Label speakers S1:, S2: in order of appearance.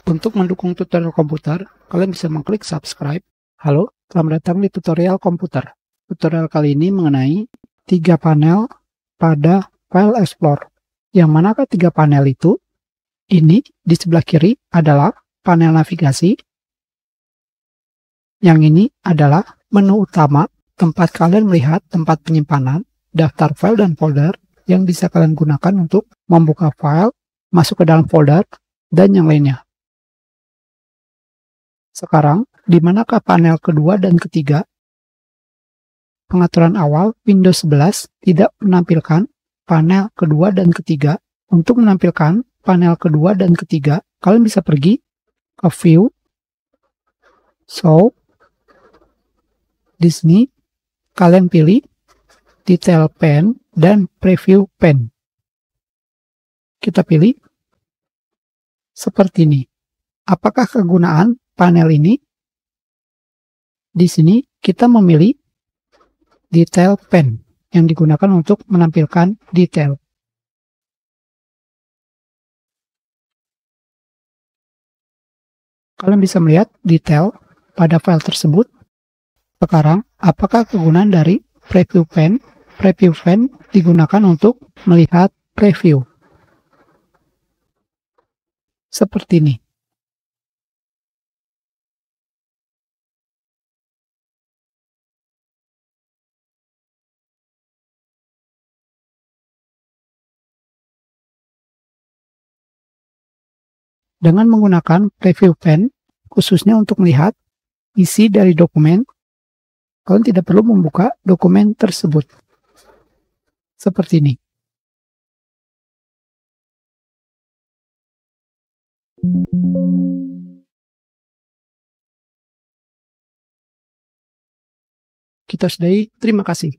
S1: Untuk mendukung tutorial komputer, kalian bisa mengklik subscribe. Halo, selamat datang di tutorial komputer. Tutorial kali ini mengenai 3 panel pada File Explorer. Yang manakah 3 panel itu? Ini di sebelah kiri adalah panel navigasi. Yang ini adalah menu utama, tempat kalian melihat tempat penyimpanan, daftar file dan folder yang bisa kalian gunakan untuk membuka file, masuk ke dalam folder, dan yang lainnya. Sekarang, di manakah panel kedua dan ketiga? Pengaturan awal Windows 11 tidak menampilkan panel kedua dan ketiga. Untuk menampilkan panel kedua dan ketiga, kalian bisa pergi ke View, Show, di sini kalian pilih Detail Pane dan Preview Pane. Kita pilih seperti ini. Apakah kegunaan panel ini? Di sini kita memilih Detail Pane yang digunakan untuk menampilkan detail. Kalian bisa melihat detail pada file tersebut. Sekarang, apakah kegunaan dari Preview Pane? Preview Pane digunakan untuk melihat preview. Seperti ini. Dengan menggunakan Preview Pane, khususnya untuk melihat isi dari dokumen, kalian tidak perlu membuka dokumen tersebut. Seperti ini. Kita sudahi, terima kasih.